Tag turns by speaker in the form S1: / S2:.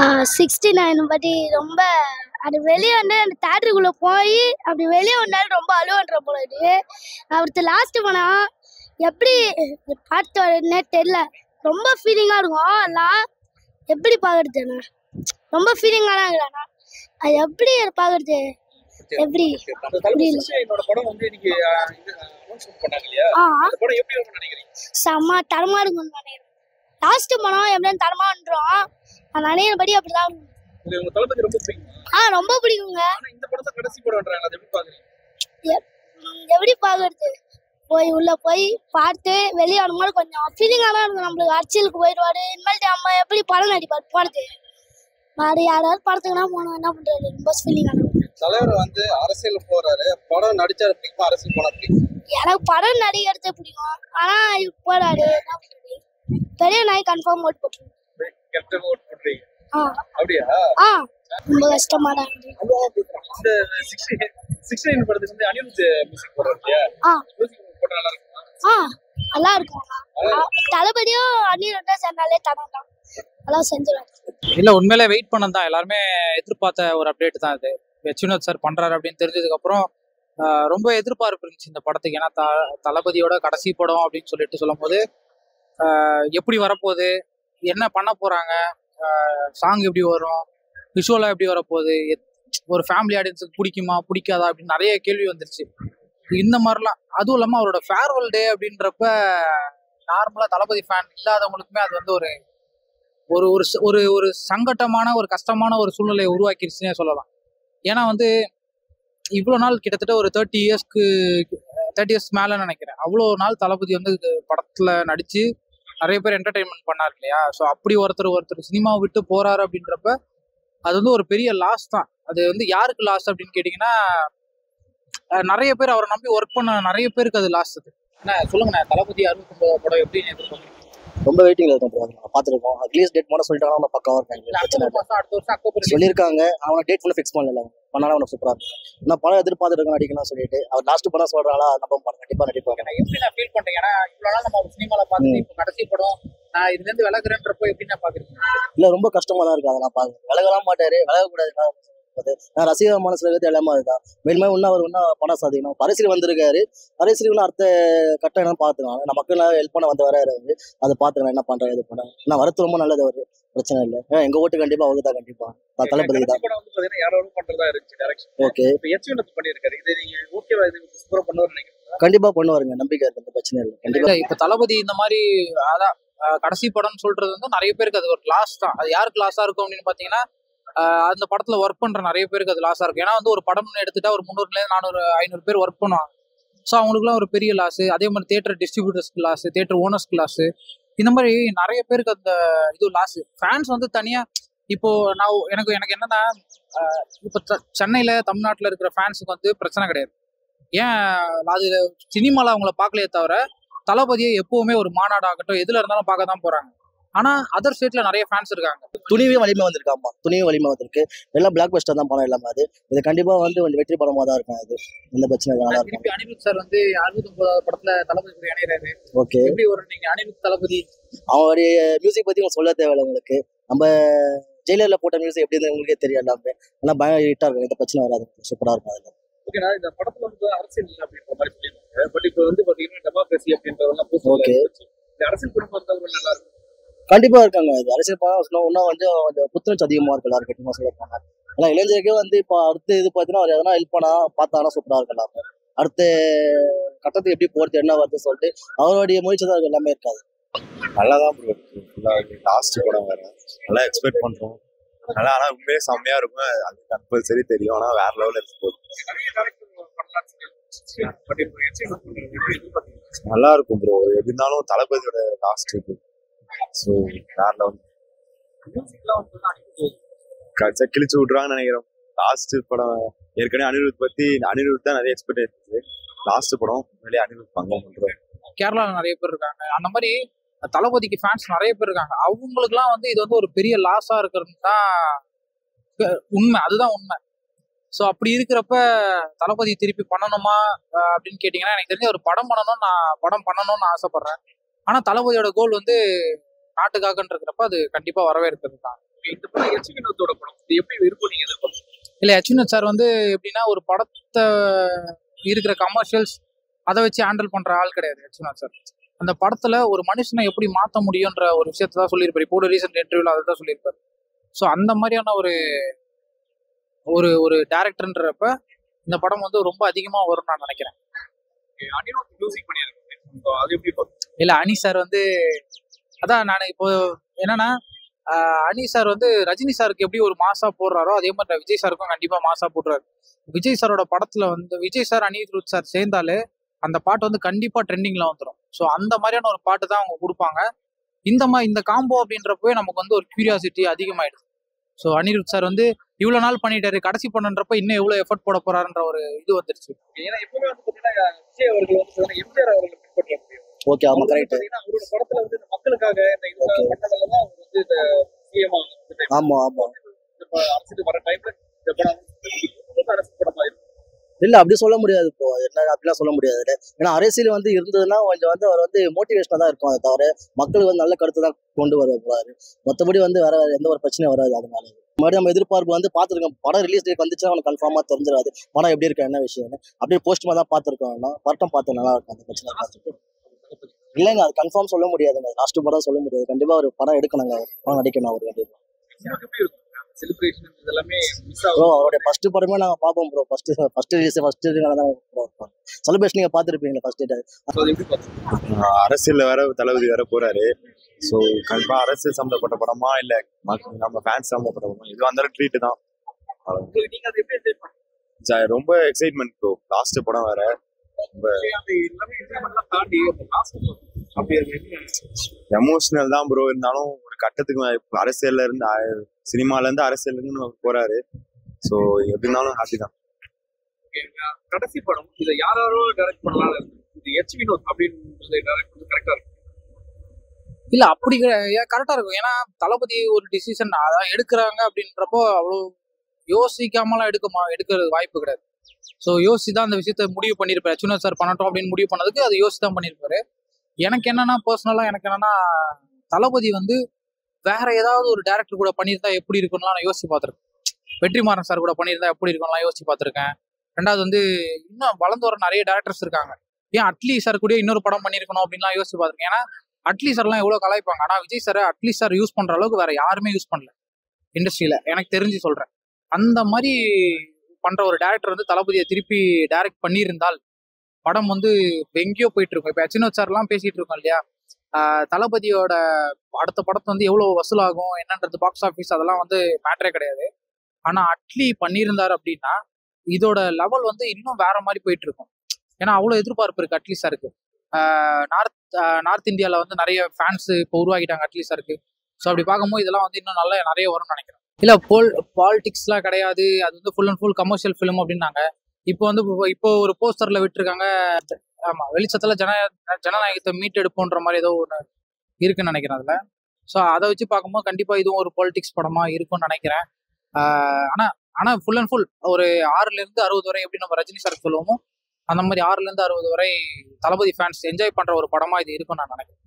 S1: 69 பத்தி ரொம்ப அது வெளியே வந்து அந்த தேட்டருக்குள்ளே போய் அப்படி வெளியே வந்தாலும் ரொம்ப அழுவன்ற போல இருக்கு. அவருக்கு லாஸ்ட் படம் எப்படி பார்த்தோன்னே தெரியல, ரொம்ப ஃபீலிங்காக இருக்கும். எல்லாம் எப்படி பார்க்குறதுண்ணா ரொம்ப ஃபீலிங்காக தான் இருக்கிறாண்ணா. அது எப்படி பார்க்குறது எப்படி செம்ம தரமா இருக்கும்னு நினைக்கிறேன். லாஸ்ட் படம் எப்படின்னு தரமான்றோம் நான் நினைக்கிறபடி அப்படிதான் இருக்கும். ரொம்ப பிடிக்குங்க. எப்படி பாக்குறது, போய் உள்ள போய் பார்த்து வெளியே வரும்போது கொஞ்சம் ஃபீலிங்கா தான் இருக்கும். நம்மளுக்கு அரசியலுக்கு போயிடுவாரு, இனிமேல் அம்மா எப்படி படம் நடிப்பாரு போறது மாதிரி யாராவது படத்துக்குனா போனோம் என்ன பண்றது, ரொம்ப ஃபீலிங்கா இருக்கும்.
S2: தலைவர் வந்து அரசியல் போறாரு, படம் நடிச்சாரு பிடிக்கும், அரசியல் போனா பிடிக்கும்.
S1: எனக்கு படம் நடிக்கிறது பிடிக்கும், ஆனா போறாரு என்ன பண்றது, பெரிய நாய் கன்ஃபார்ம் ஓட் போட்டுருவோம்.
S2: அப்படியா?
S1: ரொம்ப கஷ்டமா தான்
S2: இருக்கு.
S1: நல்லா இருக்கும். தளபதியும் அனிருத்தா சேர்ந்தாலே தடம் தான், நல்லா செஞ்சுருவாங்க.
S3: இல்ல உண்மையிலே வெயிட் பண்ணதான் எல்லாருமே எதிர்பார்த்த ஒரு அப்டேட் தான் இது. வினோத் சார் பண்றாரு அப்படின்னு தெரிஞ்சதுக்கு அப்புறம் ரொம்ப எதிர்பார்ப்பு இருந்துச்சு இந்த படத்துக்கு. ஏன்னா தளபதியோட கடைசி படம் அப்படின்னு சொல்லிட்டு சொல்லும் போது எப்படி வரப்போகுது, என்ன பண்ண போறாங்க, சாங் எப்படி வரும், விஷுவலா எப்படி வரப்போகுது, ஒரு ஃபேமிலி ஆடியன்ஸுக்கு பிடிக்குமா பிடிக்காதா அப்படின்னு நிறைய கேள்வி வந்துருச்சு. இந்த மாதிரிலாம் அதுவும் இல்லாமல் அவரோட ஃபேர்வெல் டே அப்படின்றப்ப நார்மலா தளபதி ஃபேன் இல்லாதவங்களுக்குமே அது வந்து ஒரு ஒரு ஒரு ஒரு சங்கட்டமான ஒரு கஷ்டமான ஒரு சூழ்நிலையை உருவாக்கிருச்சுன்னே சொல்லலாம். ஏன்னா வந்து இவ்வளோ நாள் கிட்டத்தட்ட ஒரு 30 இயர்ஸ் மேலே நினைக்கிறேன், அவ்வளோ நாள் தளபதி வந்து படத்துல நடிச்சு நிறைய பேர் என்டர்டைன்மெண்ட் பண்ணார் இல்லையா. ஸோ அப்படி ஒருத்தர் சினிமாவை விட்டு போறாரு அப்படின்றப்ப அது வந்து ஒரு பெரிய லாஸ் தான். அது வந்து யாருக்கு லாஸ் அப்படின்னு கேட்டிங்கன்னா, நிறைய பேர் அவரை நம்பி ஒர்க் பண்ண நிறைய பேருக்கு அது லாஸ். அது என்ன சொல்லுங்கண்ணா, தளபதி 69 படம் எப்படின்னு எதிர்பார்க்குறீங்க?
S4: ரொம்ப வெயிட்டிங்ல இருக்கும் ப்ரோ. பார்த்துருக்கோம். ரிலீஸ் டேட் மட்டும் சொல்லிட்டாங்க, பக்காவா இருக்காங்க.
S3: அடுத்த வருஷம் அக்டோபர்
S4: சொல்லியிருக்காங்க. அவனை டேட் ஃபுல்லாக ஃபிக்ஸ் பண்ணல, பண்ணாலும் அவனுக்கு சூப்பராக இருக்கும். நான் படம் எதிர்பார்த்துருக்கேன் நடிக்கணும்னு சொல்லிட்டு. அவர் லாஸ்ட் படம் சொல்றாங்களா, நம்ம படம் கண்டிப்பா நடிப்பாங்க.
S3: எப்படி நான் ஃபீல் பண்றேன், ஏன்னா இவ்வளோ நாள் நம்ம ஒரு சினிமாவில் பார்த்துட்டு இப்போ கடைசி படம் நான் இதுலேருந்து விலகுறேன்றப்போ எப்படி நான் பார்க்குறேன்?
S4: இல்லை ரொம்ப கஷ்டமா தான் இருக்கு. அதெல்லாம் பார்க்க விலகலாம் மாட்டாரு, விலகக்கூடாது. நான் ரசிகர் மனசுல இருக்கிறது எல்லாமே அதுதான். மேலுமே இன்னும் அவர் இன்னும் படம் சாதிக்கணும். அரசியல் வந்திருக்காரு, அரசியல் இன்னும் அடுத்த கட்டம் என்ன பார்த்துக்கலாம். நான் மக்கள் ஹெல்ப் பண்ண வந்த வராரு, அதை பார்த்துக்கலாம் என்ன பண்றாரு இது பண்ண. நான் வரது ரொம்ப நல்லது, அவரு பிரச்சனை இல்லை. எங்க ஓட்டு கண்டிப்பா அவருக்கு தான், கண்டிப்பா தளபதி தான். ஓகே, கண்டிப்பா பண்ணுவாருங்க, நம்பிக்கை இருக்கு, அந்த பிரச்சனை இல்லை. கண்டிப்பா
S3: இப்ப தளபதி இந்த மாதிரி அதான் கடைசி படம்னு சொல்றது வந்து நிறைய பேருக்கு அது ஒரு லாஸ் தான். அது யாருக்கு லாஸா இருக்கும் அப்படின்னு பாத்தீங்கன்னா, அந்த படத்துல ஒர்க் பண்ற நிறைய பேருக்கு அது லாஸா இருக்கும். ஏன்னா வந்து ஒரு படம்னு எடுத்துட்டா ஒரு 300 400 500 பேர் ஒர்க் பண்ணுவாங்க. ஸோ அவங்களுக்குலாம் ஒரு பெரிய லாஸ். அதே மாதிரி தியேட்டர் டிஸ்ட்ரிபியூட்டர்ஸ்க்கு லாஸ், தியேட்டர் ஓனர்ஸ்க்கு லாஸ், இந்த மாதிரி நிறைய பேருக்கு அந்த இது லாஸ். ஃபேன்ஸ் வந்து தனியா இப்போ எனக்கு என்னன்னா, இப்போ சென்னையில தமிழ்நாட்டில் இருக்கிற ஃபேன்ஸுக்கு வந்து பிரச்சனை கிடையாது. ஏன் அது சினிமாவில் அவங்கள பார்க்கலையே தவிர தளபதியை எப்பவுமே ஒரு மாநாடு ஆகட்டும் எதுல இருந்தாலும் பார்க்க தான் போறாங்க. ஆனா அதர் ஸ்டேட்ல நிறைய ஃபேன்ஸ் இருக்காங்க.
S4: துணிவும் வலிமை வந்திருக்காமா, துணிவும் வலிமை வந்திருக்கு. எல்லாம் பிளாக் பஸ்டர் தான் படம் எல்லாமே. அது இது கண்டிப்பா வந்து கொஞ்சம் வெற்றி படமா தான் இருக்கும். அது இந்த பிரச்சனை நல்லா இருக்கும்.
S3: அனிருத் சார் வந்து 69வது படத்துல தளபதி கூட இணையறாரு.
S4: ஓகே,
S3: எப்படி ஒரு நீங்க அனிருத் தளபதி
S4: அவருடைய மியூசிக் பத்தி உங்களுக்கு சொல்ல தேவையில்லை. உங்களுக்கு நம்ம ஜெயிலர்ல போட்ட மியூசிக் எப்படி இருந்து உங்களுக்கே தெரியும் எல்லாமே. ஆனா பயம் ஹிட்டா இருக்கும், எந்த பிரச்சனை வராது, சூப்பரா இருக்கும். அதுல
S2: ஓகேனா இந்த படத்துல வந்து அரசியல் இல்லை அப்படின்ற மாதிரி சொல்லியிருக்காங்க. பட் இப்போ வந்து பாத்தீங்கன்னா டெமோக்ரஸி அப்படின்றதெல்லாம்
S4: ஓகே,
S2: இந்த அரசியல் குடும்பம் வந்தவங்க நல்லா இருக்கும்.
S4: கண்டிப்பா இருக்காங்க. இது அரசியல் படம் இன்னும் வந்து புத்துணர்ச்சி அதிகமா இருக்கு எல்லாருக்கிட்டையும் சொல்லியிருக்காங்க. ஆனா இளைஞருக்கே வந்து இப்போ அடுத்து இது பார்த்தீங்கன்னா அவர் எதனா ஹெல்ப் பண்ணா பார்த்தாங்கன்னா சூப்பரா இருக்கலாம். அடுத்த கட்டத்துக்கு எப்படி போறது என்ன வருது சொல்லிட்டு அவருடைய முயற்சி தான் எல்லாமே இருக்காது.
S5: நல்லாதான் ப்ரோ இருக்கு. லாஸ்ட் படம் வேற நல்லா எக்ஸ்பெக்ட் பண்றோம். நல்லா, ஆனா உண்மையே செம்மையா இருக்கும், அது கம்பல்சரி தெரியும். ஆனா வேற லெவல்ல இருக்கு, நல்லா இருக்கும் ப்ரோ. எப்படி இருந்தாலும் தளபதியோட லாஸ்ட் இருக்கு. ஸோ வேற லெவல் கிழிச்சு விட்றாங்கன்னு நினைக்கிறோம். லாஸ்ட் படம் ஏற்கனவே அனிருத் தான் நிறைய எக்ஸ்பெக்ட் இருந்துச்சு. லாஸ்ட் படம் உண்மையிலேயே அனிருத் பங்கம் பண்றோம்.
S3: கேரளாவில் நிறைய பேர் இருக்காங்க, அந்த மாதிரி தளபதிக்கு ஃபேன்ஸ் நிறைய பேர் இருக்காங்க. அவங்களுக்குலாம் வந்து இது வந்து ஒரு பெரிய லாஸா இருக்கிறது தான் உண்மை, அதுதான் உண்மை. ஸோ அப்படி இருக்கிறப்ப தளபதி திருப்பி பண்ணணுமா அப்படின்னு கேட்டிங்கன்னா, எனக்கு தெரிஞ்ச ஒரு படம் பண்ணணும்னு ஆசைப்படுறேன். ஆனால் தளபதியோட கோல் வந்து நாட்டுக்காகன்றப்ப அது கண்டிப்பாக வரவேற்கிறது தான்.
S2: இந்த படம் எச் வினோத்தோட படம், இது எப்படி இருக்கும் நீங்க எதிர்பார்க்கணும்?
S3: இல்லை அச்சுனத் சார் வந்து எப்படின்னா ஒரு படத்தை இருக்கிற கமர்ஷியல்ஸ் அதை வச்சு ஹேண்டில் பண்ற ஆள் கிடையாது அச்சுனத் சார். அந்த படத்துல ஒரு மனுஷனை எப்படி மாற்ற முடியுன்ற ஒரு விஷயத்தை தான் சொல்லியிருப்பாரு. இப்போ ரீசெண்ட் இன்டர்வியூல அதை தான் சொல்லியிருப்பாரு. ஸோ அந்த மாதிரியான ஒரு ஒரு ஒரு டேரக்டர்ன்றப்ப இந்த படம் வந்து ரொம்ப அதிகமா வரும்னு நான் நினைக்கிறேன்.
S2: அனிருத் மியூசிக் பண்ணியிருக்கேன், அது எப்படி பார்க்கணும்?
S3: இல்லை அனி சார் வந்து அதான் நான் இப்போ என்னன்னா அனி சார் வந்து ரஜினி சாருக்கு எப்படி ஒரு மாசா போடுறாரோ அதே மாதிரி விஜய் சாருக்கும் கண்டிப்பா மாசா போடுறாரு. விஜய் சாரோட படத்துல வந்து விஜய் சார் அனிருத் சார் சேர்ந்தாலே அந்த பாட்டு வந்து கண்டிப்பா ட்ரெண்டிங்ல வந்துடும். ஸோ அந்த மாதிரியான ஒரு பாட்டு தான் அவங்க கொடுப்பாங்க. இந்த காம்போ அப்படின்றப்பவே நமக்கு வந்து ஒரு கியூரியாசிட்டி அதிகமாயிடுது. ஸோ அனிருத் சார் வந்து இவ்வளவு நாள் பண்ணிட்டாரு, கடைசி பண்ணுன்றப்ப இன்னும் எவ்வளவு எஃபர்ட் போட போறாருன்ற ஒரு இது வந்துருச்சு.
S2: ஏன்னா எப்பவுமே வந்து பாத்தீங்கன்னா விஜய் அவர்கள் வந்து எம்ஜிஆர் அவர்களை பின்பற்ற முடியும்.
S4: ஓகே, ஆமா கரெக்ட்.
S2: அவரோட படத்துல வந்து இந்த மக்களுக்காக இந்த இதுக்காக பண்ணதாலதான் அவர் வந்து இந்த சிஎம்
S4: ஆமா ஆமா
S2: அரசுக்கு வர டைம்ல இந்த படம் அரசு படமா இருக்கும்.
S4: இல்ல அப்படி சொல்ல முடியாது ப்ரோ, என்ன அப்படிலாம் சொல்ல முடியாது. ஏன்னா அரசியல் வந்து இருந்ததுன்னா கொஞ்சம் வந்து அவர் வந்து மோட்டிவேஷனா தான் இருக்கும். அதை தவிர மக்களுக்கு வந்து நல்ல கருத்து தான் கொண்டு வருவாரு. மற்றபடி வந்து வேற எந்த ஒரு பிரச்சனையும் வராது. அதனால மறுபடியும் நம்ம எதிர்பார்ப்பு வந்து பார்த்துருக்கோம். படம் ரிலீஸ் டேட் வந்துச்சுன்னா அவனுக்கு கன்ஃபார்மா தெரிஞ்சிடாது படம் எப்படி இருக்கு என்ன விஷயம். அப்படியே போஸ்ட்மா தான் பார்த்துருக்கோம். படம் பார்த்து நல்லா இருக்கும். அந்த பிரச்சனை பார்த்துட்டு இல்லைங்க, அது கன்ஃபார்ம் சொல்ல முடியாதுங்க. லாஸ்ட் படம் சொல்ல முடியாது. கண்டிப்பா ஒரு படம் எடுக்கணுங்க, படம் நடிக்கணும் அவர் கண்டிப்பா. ப்ரோ அவருடைய ஃபர்ஸ்ட் படமே நாங்க பார்ப்போம் ப்ரோ. ஃபர்ஸ்ட் செலிப்ரேஷன் நீங்க பார்த்துருப்பீங்களா ஃபர்ஸ்ட் டேட்?
S5: அரசியல்ல வேற தளபதி வேற போறாரு. ஸோ கண்டிப்பா அரசியல் சம்பந்தப்பட்ட படமா இல்ல நம்ம ஃபேன்ஸ் சம்பந்தப்பட்ட படமா இது வந்தாலும் ட்ரீட் தான். ரொம்ப எக்ஸைட்மெண்ட் ப்ரோ. லாஸ்ட் படம் வேற எமோஷனல் தான் ப்ரோ. இருந்தாலும் ஒரு கட்டத்துக்கு அரசியல்ல இருந்து சினிமால இருந்து அரசியல் இருந்து போறாரு. ஸோ எப்படி இருந்தாலும் ஹாப்பி தான்.
S2: கடைசி படம் இதை யாரோ டைரக்ட் பண்ணலாம், இது எச் வினோத் அப்படின்னு டைரக்ட் கரெக்டா இருக்கும்.
S3: இல்ல அப்படி கரெக்டா இருக்கும். ஏன்னா தளபதி ஒரு டிசிஷன் அதான் எடுக்கிறாங்க அப்படின்றப்போ அவ்வளோ யோசிக்காமலாம் எடுக்கிறது வாய்ப்பு கிடையாது. ஸோ யோசிச்சு தான் அந்த விஷயத்த முடிவு பண்ணியிருப்பாரு. அச்சுனத் சார் பண்ணட்டும் அப்படின்னு முடிவு பண்ணதுக்கு அது யோசிச்சு தான் பண்ணியிருப்பாரு. எனக்கு என்னன்னா பர்சனலா எனக்கு என்னன்னா தளபதி வந்து வேற ஏதாவது ஒரு டேரக்டர் கூட பண்ணியிருந்தா எப்படி இருக்கும்லாம் நான் யோசிச்சு பார்த்துருக்கேன். வெற்றிமாறன் சார் கூட பண்ணியிருந்தா எப்படி இருக்கும்லாம் யோசிச்சு பார்த்துருக்கேன். ரெண்டாவது வந்து இன்னும் வளர்ந்து வர நிறைய டேரக்டர்ஸ் இருக்காங்க. ஏன் அட்லி சார் கூட இன்னொரு படம் பண்ணியிருக்கணும் அப்படின்லாம் யோசிச்சு பார்த்துருக்கேன். ஏன்னா அட்லி சார்லாம் எவ்வளோ கலாய்ப்பாங்க. ஆனால் Vijay sir Atlee sir use பண்ற அளவுக்கு வேற யாருமே யூஸ் பண்ணல இண்டஸ்ட்ரியில, எனக்கு தெரிஞ்சு சொல்றேன். அந்த மாதிரி பண்ற ஒரு டேரக்டர் வந்து தளபதியை திருப்பி டைரக்ட் பண்ணியிருந்தால் படம் வந்து எங்கேயோ போயிட்டு இருக்கும். இப்போ அச்சுனத் சார்லாம் பேசிட்டு இருக்கோம் இல்லையா, தளபதியோட அடுத்த படத்தை வந்து எவ்வளவு வசூலாகும் என்னன்றது பாக்ஸ் ஆஃபீஸ் அதெல்லாம் வந்து மேட்டரே கிடையாது. ஆனா அட்லி பண்ணியிருந்தார் அப்படின்னா இதோட லெவல் வந்து இன்னும் வேற மாதிரி போயிட்டு இருக்கும். ஏன்னா அவ்வளோ எதிர்பார்ப்பு இருக்கு அட்லி சாருக்கு. நார்த் இந்தியாவில் வந்து நிறைய ஃபேன்ஸ் இப்போ உருவாக்கிட்டாங்க அட்லி சாருக்கு. ஸோ அப்படி பார்க்கும்போது இதெல்லாம் வந்து இன்னும் நல்லா நிறைய வரும்னு நினைக்கிறேன். இல்லை பாலிடிக்ஸ்லாம் கிடையாது, அது வந்து full and full commercial film அப்படின்னாங்க. இப்போ வந்து இப்போ ஒரு போஸ்டர்ல விட்டுருக்காங்க, ஆமா வெளிச்சத்துல ஜனநாயகத்தை மீட்டெடுப்போன்ற மாதிரி ஏதோ ஒன்று இருக்குன்னு நினைக்கிறேன் அதுல. ஸோ அதை வச்சு பார்க்கும்போது கண்டிப்பா இதுவும் ஒரு பாலிடிக்ஸ் படமா இருக்கும்னு நினைக்கிறேன். ஆனா ஃபுல் அண்ட் ஃபுல் ஒரு 6-60 வரை எப்படி நம்ம ரஜினி சார் சொல்லுவோமோ அந்த மாதிரி 6-60 வரை தளபதி ஃபேன்ஸ் என்ஜாய் பண்ற ஒரு படமா இது இருக்கும்னு நான் நினைக்கிறேன்.